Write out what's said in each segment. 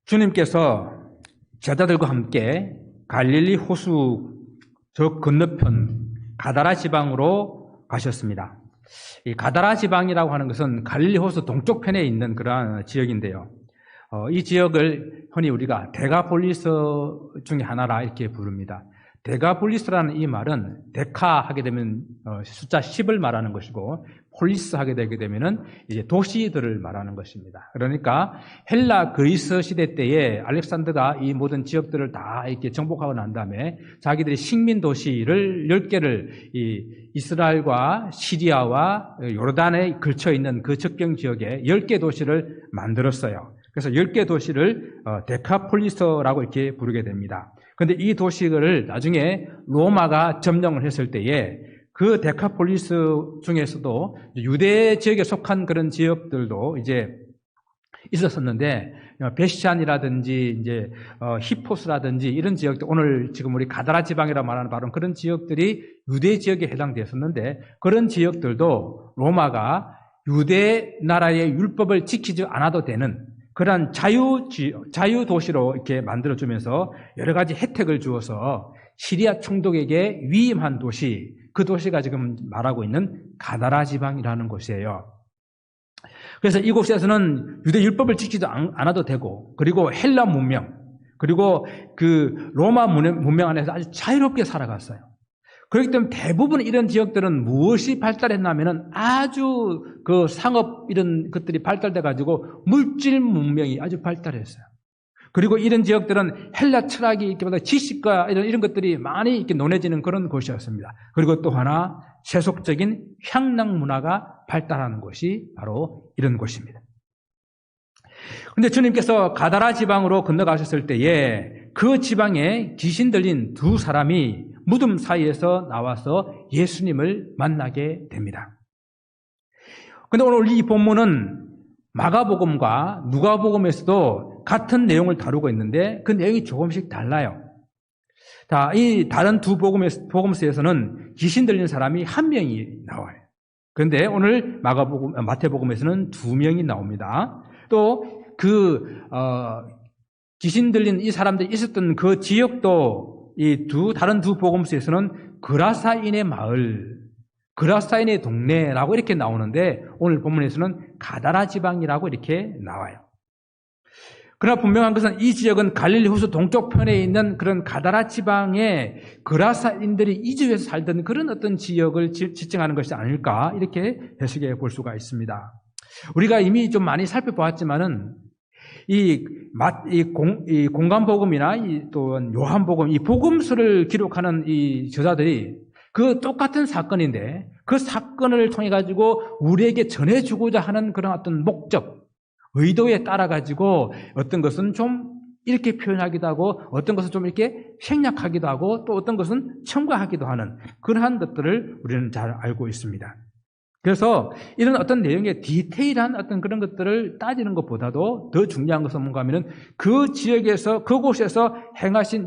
주님께서 제자들과 함께 갈릴리 호수 저 건너편 가다라 지방으로 가셨습니다. 이 가다라 지방이라고 하는 것은 갈릴리 호수 동쪽편에 있는 그러한 지역인데요. 이 지역을 흔히 우리가 데가폴리스 중에 하나라 이렇게 부릅니다. 데가폴리스라는 이 말은 데카 하게 되면 숫자 10을 말하는 것이고 폴리스 하게 되게 되면은 이제 도시들을 말하는 것입니다. 그러니까 헬라 그리스 시대 때에 알렉산더가 이 모든 지역들을 다 이렇게 정복하고 난 다음에 자기들이 식민 도시를 10개를 이스라엘과 시리아와 요르단에 걸쳐 있는 그 접경 지역에 10개 도시를 만들었어요. 그래서 10개 도시를 데카폴리스라고 이렇게 부르게 됩니다. 그런데 이 도시를 나중에 로마가 점령을 했을 때에 그 데카폴리스 중에서도 유대 지역에 속한 그런 지역들도 이제 있었었는데, 베시안이라든지 이제 히포스라든지 이런 지역들, 오늘 지금 우리 가다라 지방이라고 말하는 바로 그런 지역들이 유대 지역에 해당되었었는데, 그런 지역들도 로마가 유대 나라의 율법을 지키지 않아도 되는 그런 자유 도시로 이렇게 만들어주면서 여러 가지 혜택을 주어서 시리아 총독에게 위임한 도시, 그 도시가 지금 말하고 있는 가다라 지방이라는 곳이에요. 그래서 이곳에서는 유대 율법을 지키지 않아도 되고, 그리고 헬라 문명, 그리고 그 로마 문명 안에서 아주 자유롭게 살아갔어요. 그렇기 때문에 대부분 이런 지역들은 무엇이 발달했냐면은 아주 그 상업 이런 것들이 발달돼 가지고 물질 문명이 아주 발달했어요. 그리고 이런 지역들은 헬라 철학이 이렇게 지식과 이런 것들이 많이 이렇게 논해지는 그런 곳이었습니다. 그리고 또 하나 세속적인 향락 문화가 발달하는 곳이 바로 이런 곳입니다. 그런데 주님께서 가다라 지방으로 건너가셨을 때에 그 지방에 귀신 들린 두 사람이 무덤 사이에서 나와서 예수님을 만나게 됩니다. 그런데 오늘 이 본문은 마가복음과 누가복음에서도 같은 내용을 다루고 있는데 그 내용이 조금씩 달라요. 이 다른 두 복음서에서는 귀신 들린 사람이 한 명이 나와요. 그런데 오늘 마태복음에서는 두 명이 나옵니다. 또 귀신 들린 이 사람들이 있었던 그 지역도 다른 두 복음서에서는 그라사인의 마을, 그라사인의 동네라고 이렇게 나오는데 오늘 본문에서는 가다라 지방이라고 이렇게 나와요. 그러나 분명한 것은 이 지역은 갈릴리 호수 동쪽편에 있는 그런 가다라 지방에 그라사인들이 이주해서 살던 그런 어떤 지역을 지칭하는 것이 아닐까 이렇게 해석해 볼 수가 있습니다. 우리가 이미 좀 많이 살펴보았지만은 이 공간복음이나 또 요한복음, 이 복음서를 기록하는 이 저자들이 그 똑같은 사건인데 그 사건을 통해 가지고 우리에게 전해주고자 하는 그런 어떤 목적, 의도에 따라 가지고 어떤 것은 좀 이렇게 표현하기도 하고 어떤 것은 좀 이렇게 생략하기도 하고 또 어떤 것은 첨가하기도 하는 그러한 것들을 우리는 잘 알고 있습니다. 그래서 이런 어떤 내용의 디테일한 어떤 그런 것들을 따지는 것보다도 더 중요한 것은 뭔가 하면은 그 지역에서, 그곳에서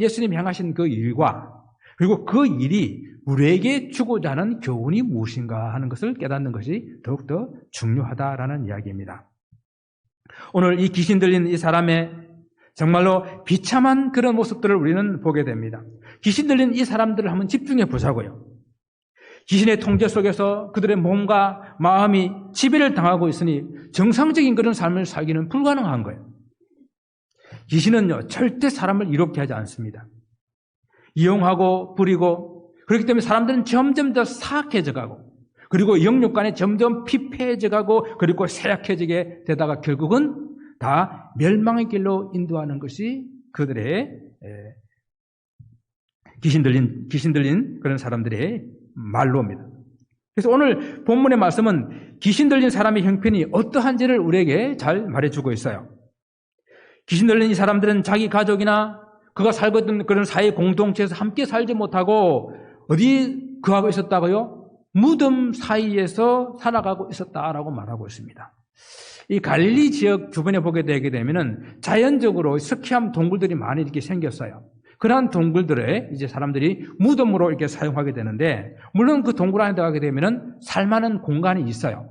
예수님이 행하신 그 일과 그리고 그 일이 우리에게 주고자 하는 교훈이 무엇인가 하는 것을 깨닫는 것이 더욱더 중요하다라는 이야기입니다. 오늘 이 귀신 들린 이 사람의 정말로 비참한 그런 모습들을 우리는 보게 됩니다. 귀신 들린 이 사람들을 한번 집중해 보자고요. 귀신의 통제 속에서 그들의 몸과 마음이 지배를 당하고 있으니 정상적인 그런 삶을 살기는 불가능한 거예요. 귀신은요, 절대 사람을 이롭게 하지 않습니다. 이용하고 부리고, 그렇기 때문에 사람들은 점점 더 사악해져 가고, 그리고 영육간에 점점 피폐해져 가고, 그리고 쇠약해지게 되다가 결국은 다 멸망의 길로 인도하는 것이 그들의 귀신 들린 그런 사람들의 말로입니다. 그래서 오늘 본문의 말씀은 귀신 들린 사람의 형편이 어떠한지를 우리에게 잘 말해주고 있어요. 귀신 들린 이 사람들은 자기 가족이나 그가 살고 있던 그런 사회 공동체에서 함께 살지 못하고 어디 거하고 있었다고요? 무덤 사이에서 살아가고 있었다라고 말하고 있습니다. 이 갈릴리 지역 주변에 보게 되게 되면은 자연적으로 스키암 동굴들이 많이 이렇게 생겼어요. 그러한 동굴들에 이제 사람들이 무덤으로 이렇게 사용하게 되는데, 물론 그 동굴 안에 들어가게 되면은 살만한 공간이 있어요.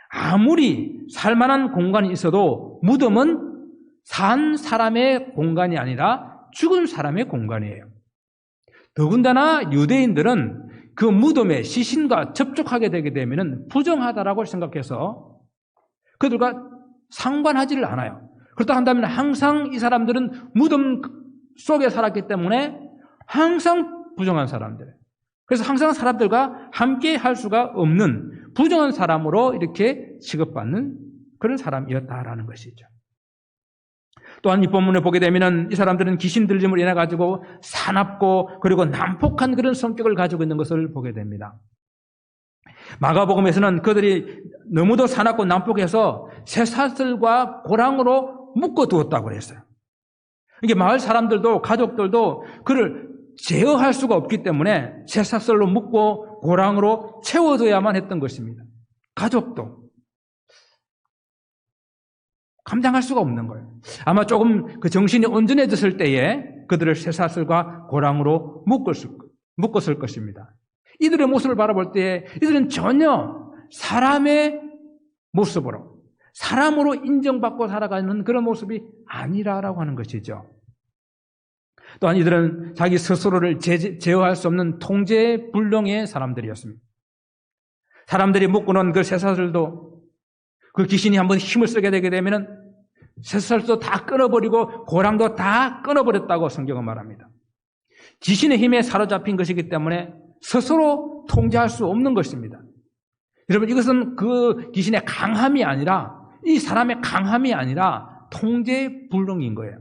아무리 살만한 공간이 있어도 무덤은 산 사람의 공간이 아니라 죽은 사람의 공간이에요. 더군다나 유대인들은 그 무덤에 시신과 접촉하게 되게 되면 부정하다라고 생각해서 그들과 상관하지를 않아요. 그렇다 한다면 항상 이 사람들은 무덤 속에 살았기 때문에 항상 부정한 사람들. 그래서 항상 사람들과 함께 할 수가 없는 부정한 사람으로 이렇게 취급받는 그런 사람이었다라는 것이죠. 또한 이 본문을 보게 되면 이 사람들은 귀신 들림을 인해 가지고 사납고 그리고 난폭한 그런 성격을 가지고 있는 것을 보게 됩니다. 마가복음에서는 그들이 너무도 사납고 난폭해서 쇠사슬과 고랑으로 묶어두었다고 그랬어요. 이게 마을 사람들도 가족들도 그를 제어할 수가 없기 때문에 쇠사슬로 묶고 고랑으로 채워둬야만 했던 것입니다. 가족도 감당할 수가 없는 거예요. 아마 조금 그 정신이 온전해졌을 때에 그들을 쇠사슬과 고랑으로 묶었을 것입니다. 이들의 모습을 바라볼 때 이들은 전혀 사람의 모습으로, 사람으로 인정받고 살아가는 그런 모습이 아니라라고 하는 것이죠. 또한 이들은 자기 스스로를 제어할 수 없는 통제불능의 사람들이었습니다. 사람들이 묶어놓은 그 쇠사슬도 그 귀신이 한번 힘을 쓰게 되게 되면 쇠사슬도 다 끊어버리고 고랑도 다 끊어버렸다고 성경은 말합니다. 귀신의 힘에 사로잡힌 것이기 때문에 스스로 통제할 수 없는 것입니다. 여러분, 이것은 그 귀신의 강함이 아니라, 이 사람의 강함이 아니라 통제불능인 거예요.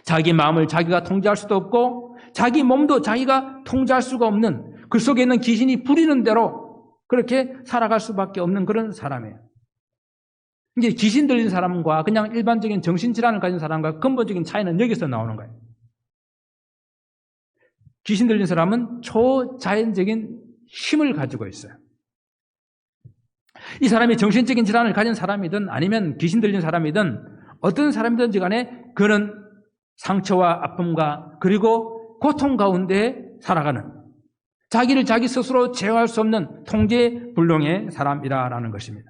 자기 마음을 자기가 통제할 수도 없고 자기 몸도 자기가 통제할 수가 없는, 그 속에 있는 귀신이 부리는 대로 그렇게 살아갈 수밖에 없는 그런 사람이에요. 이제 귀신 들린 사람과 그냥 일반적인 정신질환을 가진 사람과 근본적인 차이는 여기서 나오는 거예요. 귀신 들린 사람은 초자연적인 힘을 가지고 있어요. 이 사람이 정신적인 질환을 가진 사람이든 아니면 귀신 들린 사람이든 어떤 사람이든지 간에 그는 상처와 아픔과 그리고 고통 가운데 살아가는, 자기를 자기 스스로 제어할 수 없는 통제불능의 사람이라는 것입니다.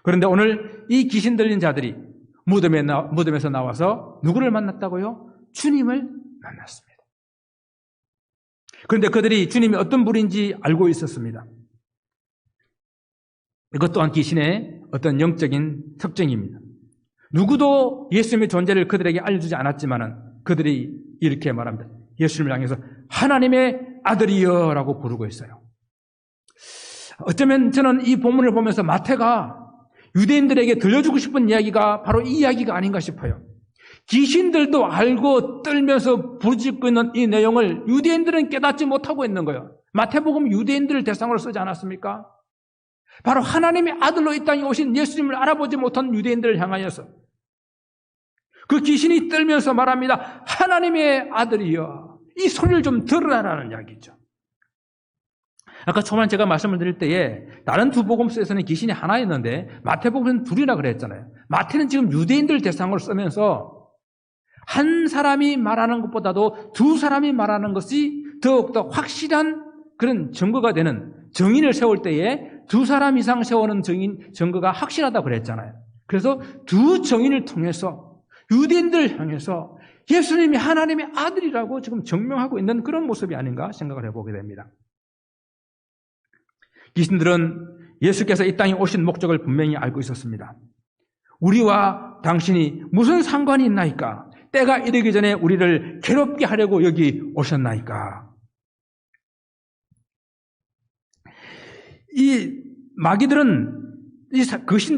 그런데 오늘 이 귀신 들린 자들이 무덤에서 나와서 누구를 만났다고요? 주님을 만났습니다. 그런데 그들이 주님이 어떤 분인지 알고 있었습니다. 이것 또한 귀신의 어떤 영적인 특징입니다. 누구도 예수님의 존재를 그들에게 알려주지 않았지만 그들이 이렇게 말합니다. 예수님을 향해서 하나님의 아들이여 라고 부르고 있어요. 어쩌면 저는 이 본문을 보면서 마태가 유대인들에게 들려주고 싶은 이야기가 바로 이 이야기가 아닌가 싶어요. 귀신들도 알고 떨면서 부르짖고 있는 이 내용을 유대인들은 깨닫지 못하고 있는 거예요. 마태복음 유대인들을 대상으로 쓰지 않았습니까? 바로 하나님의 아들로 이 땅에 오신 예수님을 알아보지 못한 유대인들을 향하여서 그 귀신이 떨면서 말합니다. 하나님의 아들이여, 이 소리를 좀 들으라라는 이야기죠. 아까 초반에 제가 말씀을 드릴 때에 다른 두 복음서에서는 귀신이 하나였는데 마태복음은 둘이라 그랬잖아요. 마태는 지금 유대인들 대상으로 쓰면서 한 사람이 말하는 것보다도 두 사람이 말하는 것이 더욱더 확실한 그런 증거가 되는, 정인을 세울 때에 두 사람 이상 세우는 증거가 확실하다고 그랬잖아요. 그래서 두 정인을 통해서 유대인들을 향해서 예수님이 하나님의 아들이라고 지금 증명하고 있는 그런 모습이 아닌가 생각을 해보게 됩니다. 귀신들은 예수께서 이 땅에 오신 목적을 분명히 알고 있었습니다. 우리와 당신이 무슨 상관이 있나이까? 때가 이르기 전에 우리를 괴롭게 하려고 여기 오셨나이까? 이 마귀들은,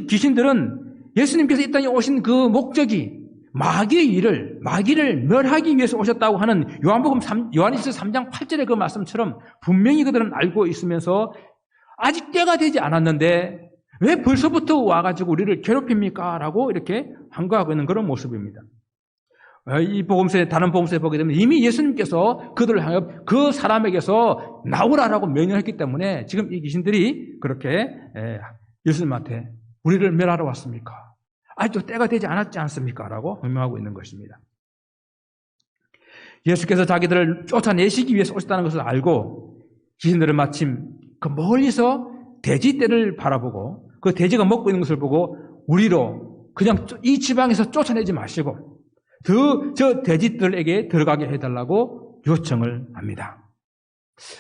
귀신들은 예수님께서 이 땅에 오신 그 목적이 마귀를 멸하기 위해서 오셨다고 하는 요한일서 3장 8절의 그 말씀처럼 분명히 그들은 알고 있으면서 아직 때가 되지 않았는데 왜 벌써부터 와가지고 우리를 괴롭힙니까? 라고 이렇게 항거하고 있는 그런 모습입니다. 이 복음서에, 다른 복음서에 보게 되면 이미 예수님께서 그들을 향해 그 사람에게서 나오라라고 명령했기 때문에 지금 이 귀신들이 그렇게 예수님한테 우리를 멸하러 왔습니까? 아직도 때가 되지 않았지 않습니까? 라고 설명하고 있는 것입니다. 예수께서 자기들을 쫓아내시기 위해서 오셨다는 것을 알고 귀신들은 마침 그 멀리서 돼지떼를 바라보고 그 돼지가 먹고 있는 것을 보고 우리로 그냥 이 지방에서 쫓아내지 마시고 저 돼지들에게 들어가게 해달라고 요청을 합니다.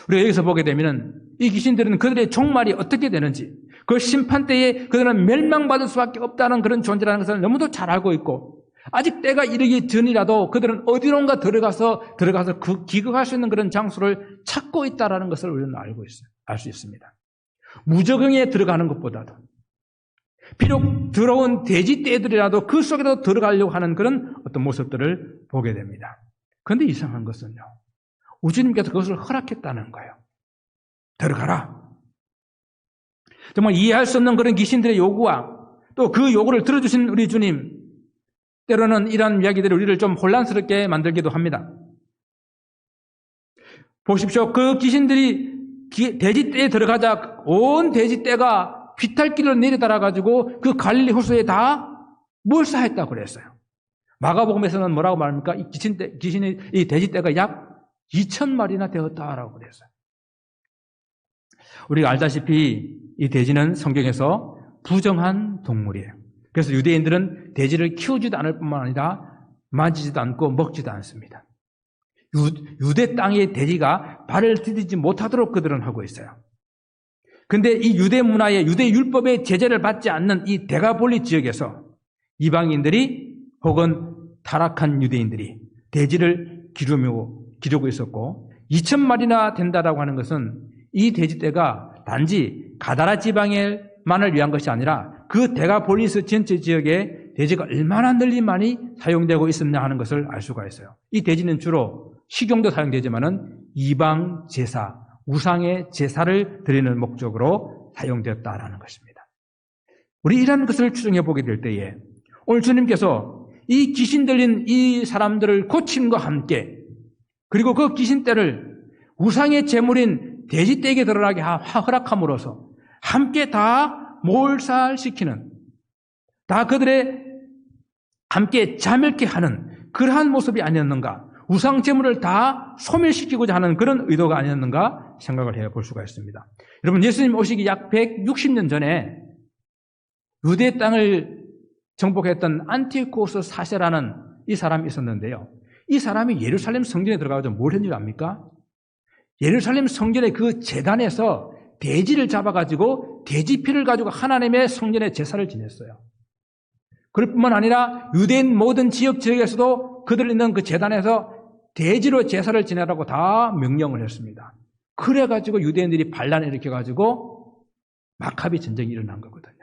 우리가 여기서 보게 되면 이 귀신들은 그들의 종말이 어떻게 되는지, 그 심판 때에 그들은 멸망받을 수밖에 없다는 그런 존재라는 것을 너무도 잘 알고 있고, 아직 때가 이르기 전이라도 그들은 어디론가 들어가서 그 기극할 수 있는 그런 장소를 찾고 있다는 것을 우리는 알고 있어요. 알 수 있습니다. 무적응에 들어가는 것보다도 비록 들어온 돼지 떼들이라도 그 속에도 들어가려고 하는 그런 어떤 모습들을 보게 됩니다. 그런데 이상한 것은요, 우주님께서 그것을 허락했다는 거예요. 들어가라. 정말 이해할 수 없는 그런 귀신들의 요구와 또 그 요구를 들어주신 우리 주님, 때로는 이런 이야기들이 우리를 좀 혼란스럽게 만들기도 합니다. 보십시오. 그 귀신들이 돼지떼에 들어가자 온 돼지떼가 비탈길로 내려달아가지고 그 갈릴리 호수에 다 몰사했다고 그랬어요. 마가복음에서는 뭐라고 말합니까? 이 돼지떼가 약 2,000마리나 되었다라고 그랬어요. 우리가 알다시피 이 돼지는 성경에서 부정한 동물이에요. 그래서 유대인들은 돼지를 키우지도 않을 뿐만 아니라 만지지도 않고 먹지도 않습니다. 유대 땅의 돼지가 발을 디디지 못하도록 그들은 하고 있어요. 그런데 이 유대 문화의 유대 율법의 제재를 받지 않는 이 데가볼리 지역에서 이방인들이 혹은 타락한 유대인들이 돼지를 기르고 있었고 2,000마리나 된다라고 하는 것은 이 돼지떼가 단지 가다라 지방에만을 위한 것이 아니라 그 데가폴리스 전체 지역에 돼지가 얼마나 널리 많이 사용되고 있었냐 하는 것을 알 수가 있어요. 이 돼지는 주로 식용도 사용되지만은 이방 제사, 우상의 제사를 드리는 목적으로 사용되었다라는 것입니다. 우리 이런 것을 추정해 보게 될 때에 오늘 주님께서 이 귀신 들린 이 사람들을 고침과 함께 그리고 그 귀신떼를 우상의 제물인 돼지떼에게 들어가게 허락함으로써 함께 다 몰살시키는, 다 그들의 함께 자멸케 하는 그러한 모습이 아니었는가, 우상 제물을 다 소멸시키고자 하는 그런 의도가 아니었는가 생각을 해볼 수가 있습니다. 여러분, 예수님 오시기 약 160년 전에 유대 땅을 정복했던 안티오코스 4세라는 이 사람이 있었는데요. 이 사람이 예루살렘 성전에 들어가서 뭘 했는지 압니까? 예루살렘 성전의 그 제단에서 돼지를 잡아가지고 돼지 피를 가지고 하나님의 성전에 제사를 지냈어요. 그럴 뿐만 아니라 유대인 모든 지역에서도 그들 있는 그 제단에서 돼지로 제사를 지내라고 다 명령을 했습니다. 그래가지고 유대인들이 반란을 일으켜가지고 마카비 전쟁이 일어난 거거든요.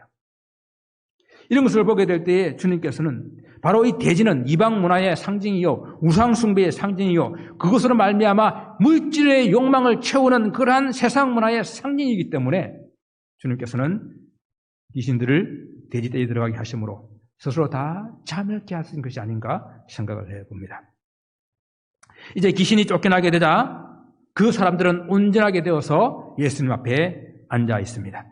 이런 것을 보게 될 때에 주님께서는 바로 이 돼지는 이방 문화의 상징이요, 우상 숭배의 상징이요, 그것으로 말미암아 물질의 욕망을 채우는 그러한 세상 문화의 상징이기 때문에 주님께서는 귀신들을 돼지떼에 들어가게 하심으로 스스로 다 자멸케 하신 것이 아닌가 생각을 해봅니다. 이제 귀신이 쫓겨나게 되자 그 사람들은 온전하게 되어서 예수님 앞에 앉아 있습니다.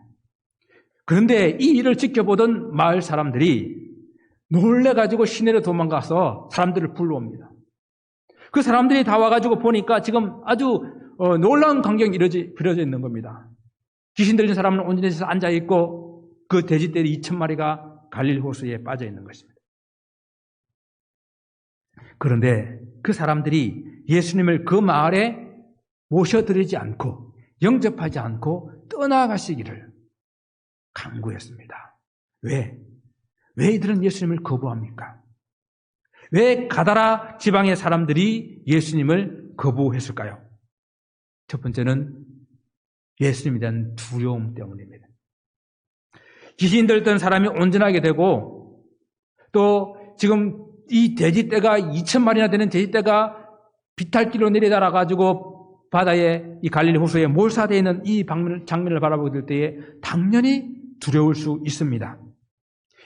그런데 이 일을 지켜보던 마을 사람들이 놀래가지고 시내로 도망가서 사람들을 불러옵니다. 그 사람들이 다 와가지고 보니까 지금 아주 놀라운 광경이 벌어져 있는 겁니다. 귀신 들린 사람은 온전히 앉아있고 그 돼지떼리 2,000마리가 갈릴리 호수에 빠져 있는 것입니다. 그런데 그 사람들이 예수님을 그 마을에 모셔드리지 않고 영접하지 않고 떠나가시기를 강구했습니다. 왜 이들은 예수님을 거부합니까? 왜 가다라 지방의 사람들이 예수님을 거부했을까요? 첫 번째는 예수님에 대한 두려움 때문입니다. 귀신 들던 사람이 온전하게 되고 또 지금 이 돼지떼가 2,000마리나 되는 돼지떼가 비탈길로 내려달아가지고 바다에 이 갈릴리 호수에 몰사되어 있는 이 장면을 바라보게 될 때에 당연히 두려울 수 있습니다.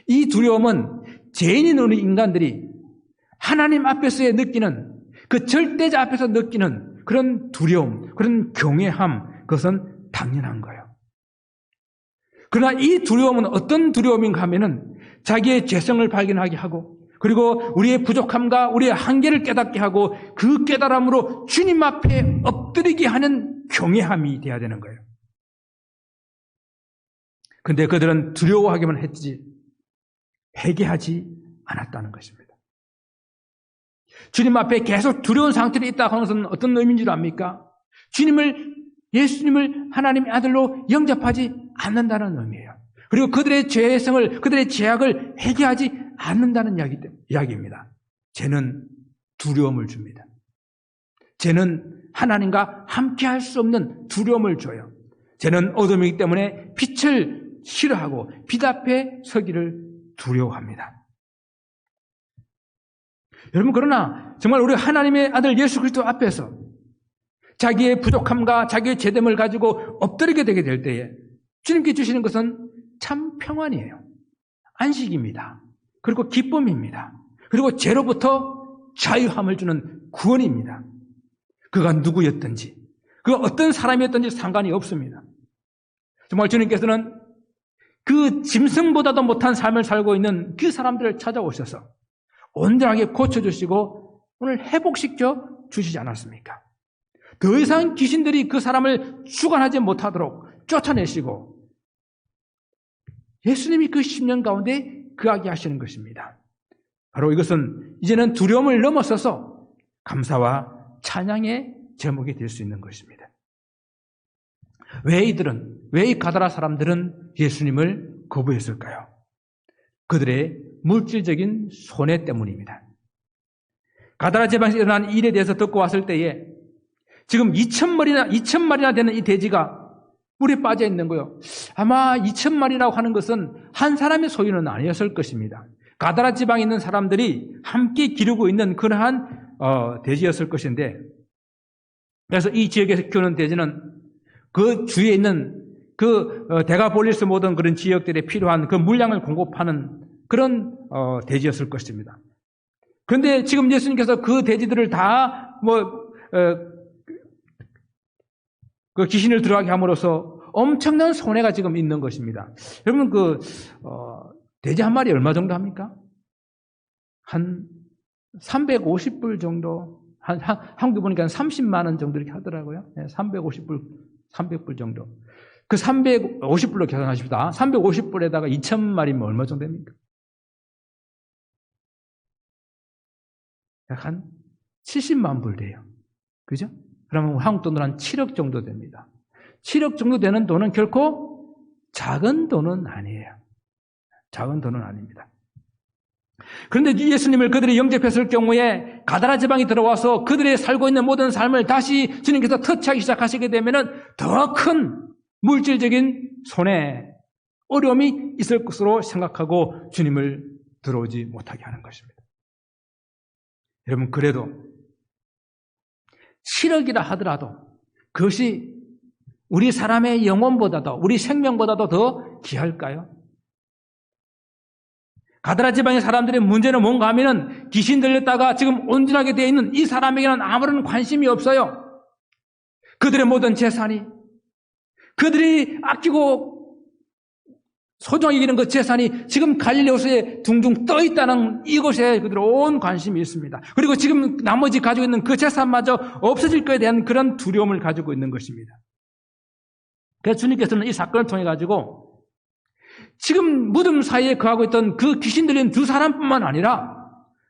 이 두려움은 죄인인 우리 인간들이 하나님 앞에서의 느끼는 그 절대자 앞에서 느끼는 그런 두려움, 그런 경외함, 그것은 당연한 거예요. 그러나 이 두려움은 어떤 두려움인가 하면은 자기의 죄성을 발견하게 하고 그리고 우리의 부족함과 우리의 한계를 깨닫게 하고 그 깨달음으로 주님 앞에 엎드리게 하는 경외함이 돼야 되는 거예요. 근데 그들은 두려워하기만 했지 회개하지 않았다는 것입니다. 주님 앞에 계속 두려운 상태로 있다고 하는 것은 어떤 의미인 줄 압니까? 예수님을 하나님의 아들로 영접하지 않는다는 의미예요. 그리고 그들의 죄성을, 그들의 죄악을 회개하지 않는다는 이야기입니다. 죄는 두려움을 줍니다. 죄는 하나님과 함께할 수 없는 두려움을 줘요. 죄는 어둠이기 때문에 빛을 싫어하고 빛 앞에 서기를 두려워합니다. 여러분, 그러나 정말 우리 하나님의 아들 예수 그리스도 앞에서 자기의 부족함과 자기의 죄됨을 가지고 엎드리게 되게 될 때에 주님께 주시는 것은 참 평안이에요. 안식입니다. 그리고 기쁨입니다. 그리고 죄로부터 자유함을 주는 구원입니다. 그가 누구였든지, 그가 어떤 사람이었든지 상관이 없습니다. 정말 주님께서는 그 짐승보다도 못한 삶을 살고 있는 그 사람들을 찾아오셔서 온전하게 고쳐주시고 오늘 회복시켜 주시지 않았습니까? 더 이상 귀신들이 그 사람을 주관하지 못하도록 쫓아내시고 예수님이 그 10년 가운데 그하게 하시는 것입니다. 바로 이것은 이제는 두려움을 넘어서서 감사와 찬양의 제목이 될 수 있는 것입니다. 왜 이 가다라 사람들은 예수님을 거부했을까요? 그들의 물질적인 손해 때문입니다. 가다라 지방에서 일어난 일에 대해서 듣고 왔을 때에 지금 2,000마리나 되는 이 돼지가 물에 빠져 있는 거요. 아마 2,000마리라고 하는 것은 한 사람의 소유는 아니었을 것입니다. 가다라 지방에 있는 사람들이 함께 기르고 있는 그러한 돼지였을 것인데, 그래서 이 지역에서 키우는 돼지는 그 주위에 있는 그 데가폴리스 모든 그런 지역들에 필요한 그 물량을 공급하는 그런 돼지였을 것입니다. 그런데 지금 예수님께서 그 돼지들을 다 그 귀신을 들어가게 함으로써 엄청난 손해가 지금 있는 것입니다. 여러분, 돼지 한 마리 얼마 정도 합니까? 한 350불 정도, 한국에 보니까 30만 원 정도 이렇게 하더라고요. 300불 정도. 그 350불로 계산하십시다. 350불에다가 2,000마리면 얼마 정도 됩니까? 약 한 70만 불 돼요. 그죠? 그러면 한국 돈으로 한 7억 정도 됩니다. 7억 정도 되는 돈은 결코 작은 돈은 아니에요. 작은 돈은 아닙니다. 그런데 예수님을 그들이 영접했을 경우에 가다라 지방이 들어와서 그들의 살고 있는 모든 삶을 다시 주님께서 터치하기 시작하시게 되면 더 큰 물질적인 손해, 어려움이 있을 것으로 생각하고 주님을 들어오지 못하게 하는 것입니다. 여러분, 그래도 7억이라 하더라도 그것이 우리 사람의 영혼보다도, 우리 생명보다도 더 귀할까요? 가드라 지방의 사람들의 문제는 뭔가 하면은 귀신 들렸다가 지금 온전하게 되어 있는 이 사람에게는 아무런 관심이 없어요. 그들의 모든 재산이, 그들이 아끼고 소중하게 여기는 그 재산이 지금 갈릴리 호수에 둥둥 떠 있다는 이것에 그들의 온 관심이 있습니다. 그리고 지금 나머지 가지고 있는 그 재산마저 없어질 것에 대한 그런 두려움을 가지고 있는 것입니다. 그래서 주님께서는 이 사건을 통해 가지고 지금 무덤 사이에 거하고 있던 그 귀신 들린 두 사람뿐만 아니라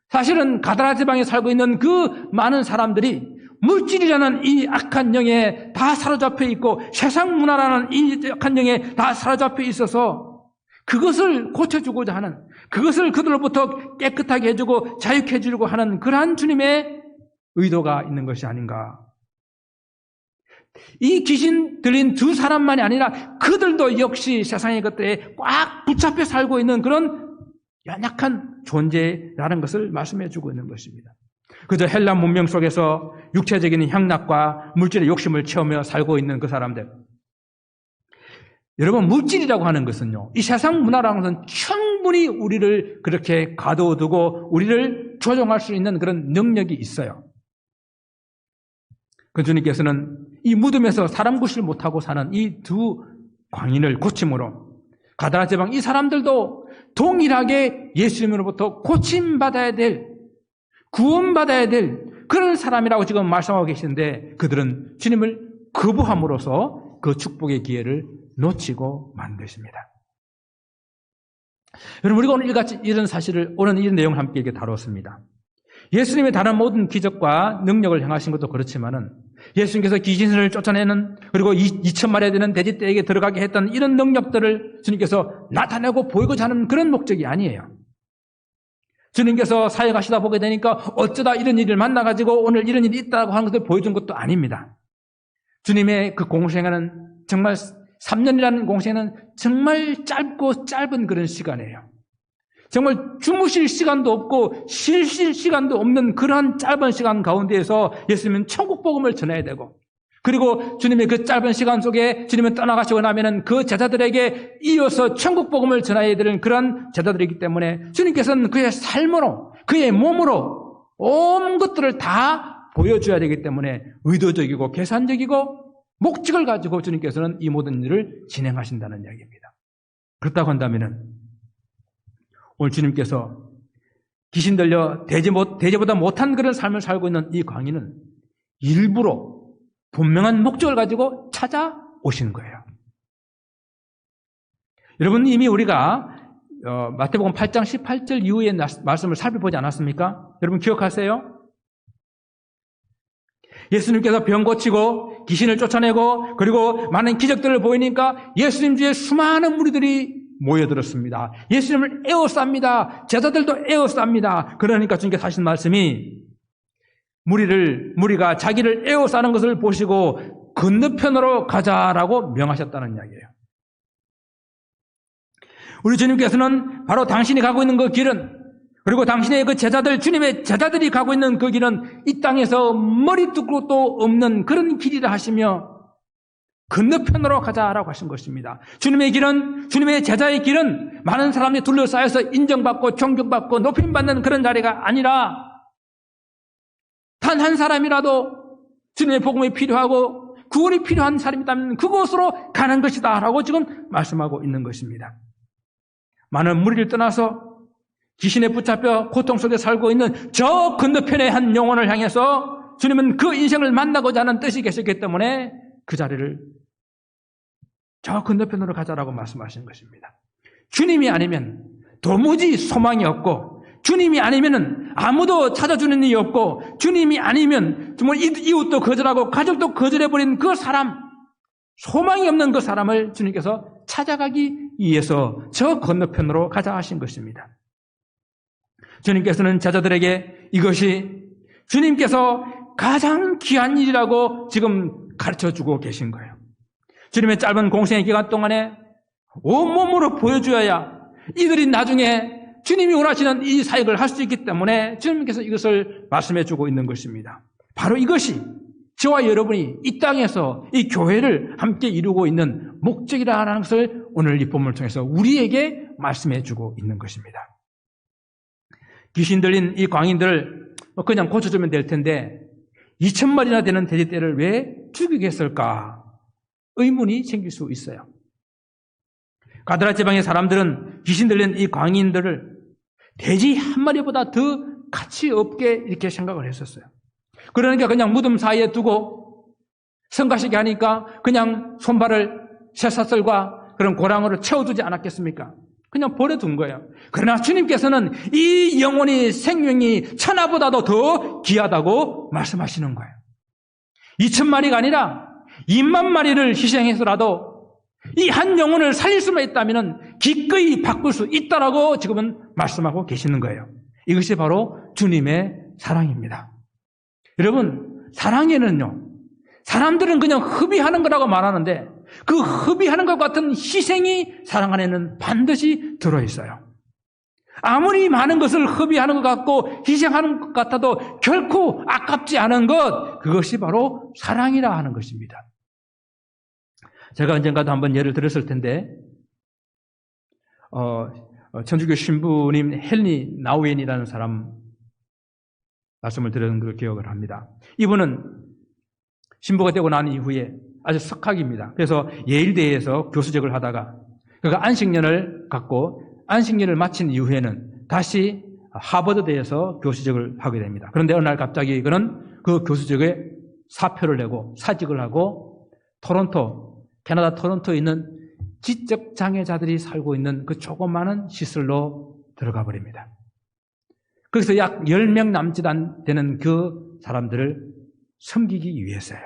사실은 가다라 지방에 살고 있는 그 많은 사람들이 물질이라는 이 악한 영에 다 사로잡혀 있고 세상 문화라는 이 악한 영에 다 사로잡혀 있어서 그것을 고쳐주고자 하는, 그것을 그들로부터 깨끗하게 해주고 자유케 해주려고 하는 그러한 주님의 의도가 있는 것이 아닌가. 이 귀신 들린 두 사람만이 아니라 그들도 역시 세상의 것들에 꽉 붙잡혀 살고 있는 그런 연약한 존재라는 것을 말씀해 주고 있는 것입니다. 그저 헬라 문명 속에서 육체적인 향락과 물질의 욕심을 채우며 살고 있는 그 사람들. 여러분, 물질이라고 하는 것은요, 이 세상 문화라는 것은 충분히 우리를 그렇게 가둬두고 우리를 조종할 수 있는 그런 능력이 있어요. 그 주님께서는 이 무덤에서 사람 구실 못하고 사는 이 두 광인을 고침으로 가다라 지방 이 사람들도 동일하게 예수님으로부터 고침받아야 될, 구원받아야 될 그런 사람이라고 지금 말씀하고 계시는데 그들은 주님을 거부함으로써 그 축복의 기회를 놓치고 만 것입니다. 여러분, 우리가 오늘 이같이 이런 사실을, 오늘 이런 내용을 함께 이렇게 다뤘습니다. 예수님의 다른 모든 기적과 능력을 행하신 것도 그렇지만은 예수님께서 귀신을 쫓아내는, 그리고 2,000마리에 되는 돼지떼에게 들어가게 했던 이런 능력들을 주님께서 나타내고 보이고자 하는 그런 목적이 아니에요. 주님께서 사역하시다 보게 되니까 어쩌다 이런 일을 만나가지고 오늘 이런 일이 있다고 하는 것을 보여준 것도 아닙니다. 주님의 그 공생애는 정말 3년이라는 공생애는 정말 짧고 짧은 그런 시간이에요. 정말 주무실 시간도 없고 쉴 시간도 없는 그러한 짧은 시간 가운데에서 예수님은 천국 복음을 전해야 되고, 그리고 주님의 그 짧은 시간 속에 주님은 떠나가시고 나면은 그 제자들에게 이어서 천국 복음을 전해야 되는 그런 제자들이기 때문에 주님께서는 그의 삶으로, 그의 몸으로 온 것들을 다 보여줘야 되기 때문에 의도적이고 계산적이고 목적을 가지고 주님께서는 이 모든 일을 진행하신다는 이야기입니다. 그렇다고 한다면은 오늘 주님께서 귀신 들려 대제보다 못한 그런 삶을 살고 있는 이 광인은 일부러 분명한 목적을 가지고 찾아오신 거예요. 여러분, 이미 우리가 마태복음 8장 18절 이후의 말씀을 살펴보지 않았습니까? 여러분 기억하세요? 예수님께서 병 고치고 귀신을 쫓아내고 그리고 많은 기적들을 보이니까 예수님 주위에 수많은 무리들이 모여들었습니다. 예수님을 에워쌉니다. 제자들도 에워쌉니다. 그러니까 주님께서 하신 말씀이 무리가 자기를 에워싸는 것을 보시고 건너편으로 가자라고 명하셨다는 이야기예요. 우리 주님께서는 바로 당신이 가고 있는 그 길은, 그리고 당신의 그 제자들, 주님의 제자들이 가고 있는 그 길은 이 땅에서 머리 뚫고 또 없는 그런 길이라 하시며 건너편으로 가자라고 하신 것입니다. 주님의 길은, 주님의 제자의 길은 많은 사람들이 둘러싸여서 인정받고 존경받고 높임받는 그런 자리가 아니라 단 한 사람이라도 주님의 복음이 필요하고 구원이 필요한 사람이라면 그곳으로 가는 것이다 라고 지금 말씀하고 있는 것입니다. 많은 무리를 떠나서 귀신에 붙잡혀 고통 속에 살고 있는 저 건너편의 한 영혼을 향해서 주님은 그 인생을 만나고자 하는 뜻이 계셨기 때문에 그 자리를 저 건너편으로 가자라고 말씀하시는 것입니다. 주님이 아니면 도무지 소망이 없고, 주님이 아니면 아무도 찾아주는 일이 없고, 주님이 아니면 정말 이웃도 거절하고 가족도 거절해버린 그 사람, 소망이 없는 그 사람을 주님께서 찾아가기 위해서 저 건너편으로 가자 하신 것입니다. 주님께서는 제자들에게 이것이 주님께서 가장 귀한 일이라고 지금 가르쳐주고 계신 거예요. 주님의 짧은 공생의 기간 동안에 온몸으로 보여줘야 이들이 나중에 주님이 원하시는 이 사역을 할 수 있기 때문에 주님께서 이것을 말씀해주고 있는 것입니다. 바로 이것이 저와 여러분이 이 땅에서 이 교회를 함께 이루고 있는 목적이라는 것을 오늘 이 본문을 통해서 우리에게 말씀해주고 있는 것입니다. 귀신 들린 이 광인들을 그냥 고쳐주면 될 텐데 2,000마리나 되는 돼지떼를 왜 죽이겠을까? 의문이 생길 수 있어요. 가드라 지방의 사람들은 귀신 들린 이 광인들을 돼지 한 마리보다 더 가치 없게 이렇게 생각을 했었어요. 그러니까 그냥 무덤 사이에 두고 성가시게 하니까 그냥 손발을 쇠사슬과 그런 고랑으로 채워두지 않았겠습니까? 그냥 버려둔 거예요. 그러나 주님께서는 이 영혼이, 생명이 천하보다도 더 귀하다고 말씀하시는 거예요. 2,000마리가 아니라 20,000마리를 희생해서라도 이 한 영혼을 살릴 수만 있다면 기꺼이 바꿀 수 있다라고 지금은 말씀하고 계시는 거예요. 이것이 바로 주님의 사랑입니다. 여러분, 사랑에는요, 사람들은 그냥 흡의하는 거라고 말하는데 그 흡의하는 것 같은 희생이 사랑 안에는 반드시 들어있어요. 아무리 많은 것을 흡의하는 것 같고 희생하는 것 같아도 결코 아깝지 않은 것, 그것이 바로 사랑이라 하는 것입니다. 제가 언젠가도 한번 예를 들었을 텐데 천주교 신부님 헨리 나우엔이라는 사람 말씀을 들은 걸 기억을 합니다. 이분은 신부가 되고 난 이후에 아주 석학입니다. 그래서 예일대에서 교수직을 하다가 그가 안식년을 갖고 안식년을 마친 이후에는 다시 하버드대에서 교수직을 하게 됩니다. 그런데 어느 날 갑자기 그는 그 교수직에 사표를 내고 사직을 하고 캐나다 토론토에 있는 지적 장애자들이 살고 있는 그 조그마한 시설로 들어가 버립니다. 거기서 약 10명 남짓 안 되는 그 사람들을 섬기기 위해서요.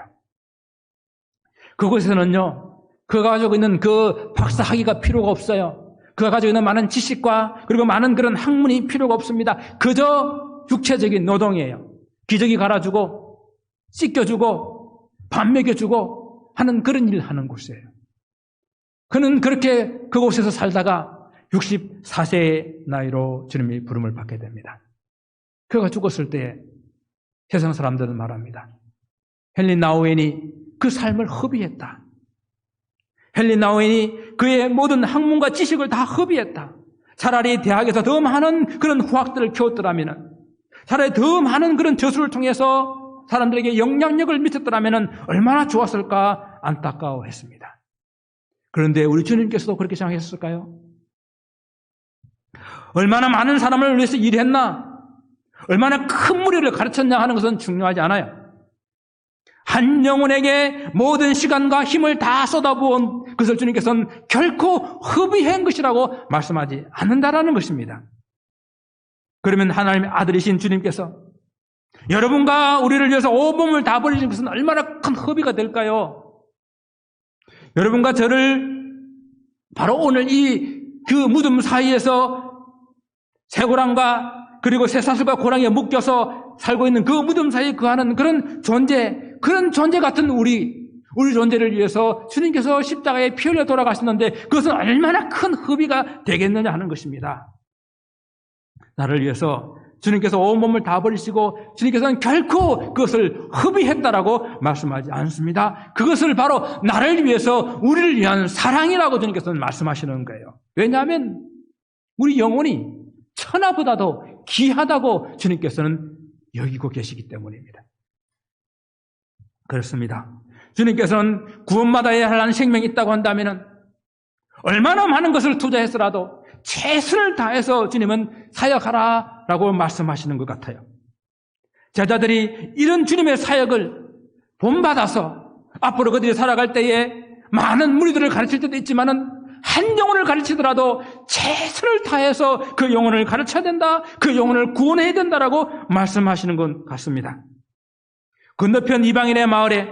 그곳에서는요, 그가 가지고 있는 그 박사 학위가 필요가 없어요. 그가 가지고 있는 많은 지식과 그리고 많은 그런 학문이 필요가 없습니다. 그저 육체적인 노동이에요. 기저귀 갈아주고 씻겨주고 밥 먹여주고 하는 그런 일을 하는 곳이에요. 그는 그렇게 그곳에서 살다가 64세의 나이로 주님의 부름을 받게 됩니다. 그가 죽었을 때 세상 사람들은 말합니다. 헨리 나우엔이 그 삶을 허비했다. 헨리 나우엔이 그의 모든 학문과 지식을 다 허비했다. 차라리 대학에서 더 많은 그런 후학들을 키웠더라면, 차라리 더 많은 그런 저수를 통해서 사람들에게 영향력을 미쳤더라면 얼마나 좋았을까 안타까워했습니다. 그런데 우리 주님께서도 그렇게 생각했을까요? 얼마나 많은 사람을 위해서 일했나, 얼마나 큰 무리를 가르쳤냐 하는 것은 중요하지 않아요. 한 영혼에게 모든 시간과 힘을 다 쏟아부은 그것을 주님께서는 결코 허비한 것이라고 말씀하지 않는다라는 것입니다. 그러면 하나님의 아들이신 주님께서 여러분과 우리를 위해서 온몸을 다 버리는 것은 얼마나 큰 허비가 될까요? 여러분과 저를 바로 오늘 그 무덤 사이에서 쇠고랑과 그리고 쇠사슬과 고랑에 묶여서 살고 있는 그 무덤 사이에 거하는 그런 존재 같은 우리 존재를 위해서 주님께서 십자가에 피 흘려 돌아가셨는데 그것은 얼마나 큰 허비가 되겠느냐 하는 것입니다. 나를 위해서 주님께서 온몸을 다 버리시고 주님께서는 결코 그것을 허비했다라고 말씀하지 않습니다. 그것을 바로 나를 위해서 우리를 위한 사랑이라고 주님께서는 말씀하시는 거예요. 왜냐하면 우리 영혼이 천하보다도 귀하다고 주님께서는 여기고 계시기 때문입니다. 그렇습니다. 주님께서는 구원받아야 할 생명이 있다고 한다면 얼마나 많은 것을 투자해서라도 최선을 다해서 주님은 사역하라라고 말씀하시는 것 같아요. 제자들이 이런 주님의 사역을 본받아서 앞으로 그들이 살아갈 때에 많은 무리들을 가르칠 때도 있지만은 한 영혼을 가르치더라도 최선을 다해서 그 영혼을 가르쳐야 된다, 그 영혼을 구원해야 된다라고 말씀하시는 것 같습니다. 건너편 이방인의 마을에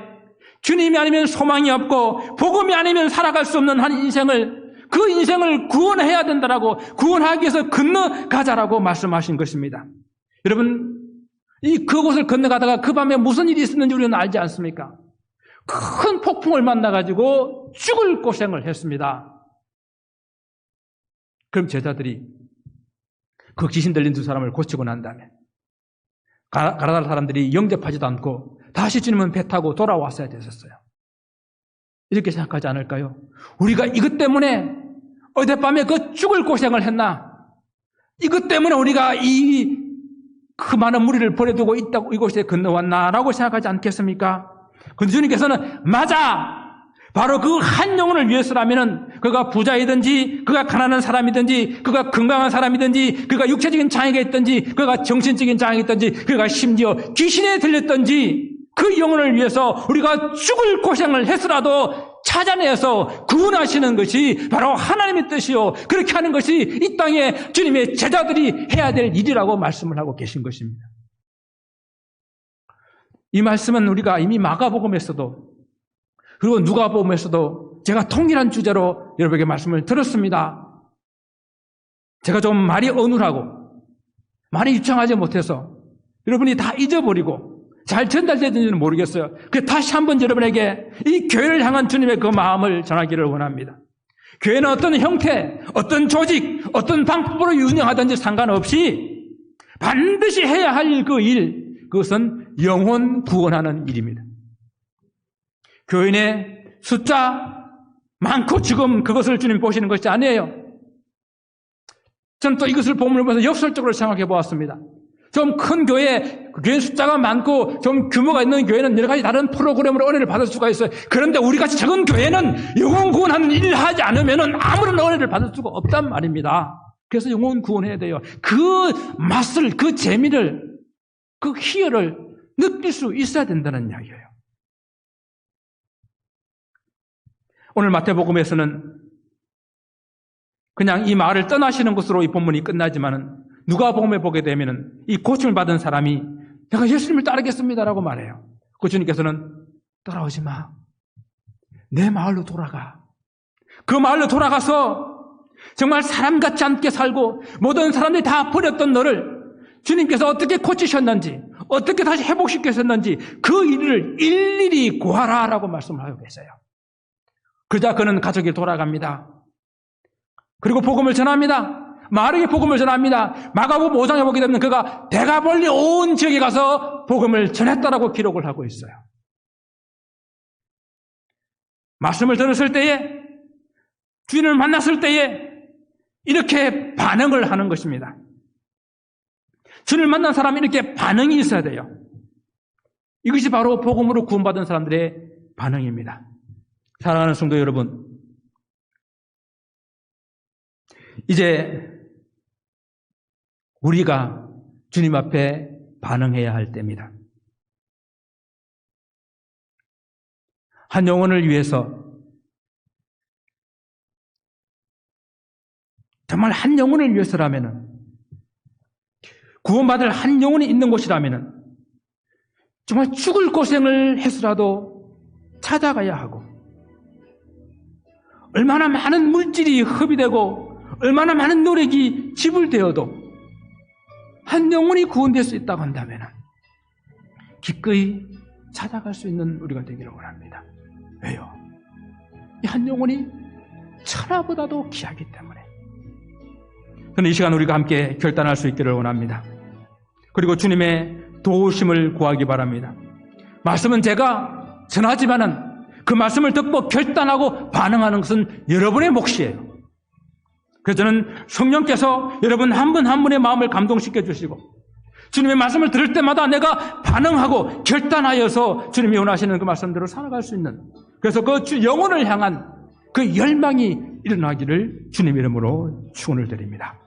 주님이 아니면 소망이 없고 복음이 아니면 살아갈 수 없는 한 그 인생을 구원해야 된다라고, 구원하기 위해서 건너가자라고 말씀하신 것입니다. 여러분, 그곳을 건너가다가 그 밤에 무슨 일이 있었는지 우리는 알지 않습니까? 큰 폭풍을 만나가지고 죽을 고생을 했습니다. 그럼 제자들이 그 귀신 들린 두 사람을 고치고 난 다음에 가라다 사람들이 영접하지도 않고 다시 주님은 배 타고 돌아왔어야 됐었어요. 이렇게 생각하지 않을까요? 우리가 이것 때문에 어젯밤에 그 죽을 고생을 했나? 이것 때문에 우리가 그 많은 무리를 버려두고 있다고 이곳에 건너왔나라고 생각하지 않겠습니까? 근데 주님께서는 맞아! 바로 그 한 영혼을 위해서라면은 그가 부자이든지 그가 가난한 사람이든지 그가 건강한 사람이든지 그가 육체적인 장애가 있든지 그가 정신적인 장애가 있든지 그가 심지어 귀신에 들렸든지 그 영혼을 위해서 우리가 죽을 고생을 했으라도 찾아내서 구원하시는 것이 바로 하나님의 뜻이요. 그렇게 하는 것이 이 땅에 주님의 제자들이 해야 될 일이라고 말씀을 하고 계신 것입니다. 이 말씀은 우리가 이미 마가복음에서도 그리고 누가복음에서도 제가 통일한 주제로 여러분에게 말씀을 들었습니다. 제가 좀 말이 어눌하고 말이 유창하지 못해서 여러분이 다 잊어버리고 잘 전달되는지는 모르겠어요. 그래서 다시 한번 여러분에게 이 교회를 향한 주님의 그 마음을 전하기를 원합니다. 교회는 어떤 형태, 어떤 조직, 어떤 방법으로 운영하든지 상관없이 반드시 해야 할 그 일, 그것은 영혼 구원하는 일입니다. 교인의 숫자 많고 지금 그것을 주님 보시는 것이 아니에요. 저는 또 이것을 본문을 보면서 역설적으로 생각해 보았습니다. 좀 큰 교회 숫자가 많고 좀 규모가 있는 교회는 여러 가지 다른 프로그램으로 은혜를 받을 수가 있어요. 그런데 우리같이 작은 교회는 영혼 구원하는 일을 하지 않으면 아무런 은혜를 받을 수가 없단 말입니다. 그래서 영혼 구원해야 돼요. 그 맛을, 그 재미를, 그 희열을 느낄 수 있어야 된다는 이야기예요. 오늘 마태복음에서는 그냥 이 마을을 떠나시는 것으로 이 본문이 끝나지만은 누가복음에 보게 되면은 이 고침을 받은 사람이 내가 예수님을 따르겠습니다라고 말해요. 그 주님께서는 따라오지 마. 내 마을로 돌아가. 그 마을로 돌아가서 정말 사람 같지 않게 살고 모든 사람들이 다 버렸던 너를 주님께서 어떻게 고치셨는지, 어떻게 다시 회복시켰었는지 그 일을 일일이 고하라라고 말씀을 하고 계세요. 그러자 그는 가족이 돌아갑니다. 그리고 복음을 전합니다. 마을에게 복음을 전합니다. 마가복음 5장에 보게 되면 그가 대가벌리 온 지역에 가서 복음을 전했다라고 기록을 하고 있어요. 말씀을 들었을 때에, 주인을 만났을 때에 이렇게 반응을 하는 것입니다. 주님을 만난 사람이 이렇게 반응이 있어야 돼요. 이것이 바로 복음으로 구원받은 사람들의 반응입니다. 사랑하는 성도 여러분, 이제 우리가 주님 앞에 반응해야 할 때입니다. 한 영혼을 위해서, 정말 한 영혼을 위해서라면은, 구원받을 한 영혼이 있는 곳이라면은 정말 죽을 고생을 해서라도 찾아가야 하고, 얼마나 많은 물질이 허비되고 얼마나 많은 노력이 지불되어도 한 영혼이 구원될 수 있다고 한다면 기꺼이 찾아갈 수 있는 우리가 되기를 원합니다. 왜요? 이 한 영혼이 천하보다도 귀하기 때문에. 저는 이 시간 우리가 함께 결단할 수 있기를 원합니다. 그리고 주님의 도우심을 구하기 바랍니다. 말씀은 제가 전하지만은 그 말씀을 듣고 결단하고 반응하는 것은 여러분의 몫이에요. 그래서 저는 성령께서 여러분 한 분 한 분의 마음을 감동시켜 주시고 주님의 말씀을 들을 때마다 내가 반응하고 결단하여서 주님이 원하시는 그 말씀대로 살아갈 수 있는, 그래서 그 영혼을 향한 그 열망이 일어나기를 주님 이름으로 축원을 드립니다.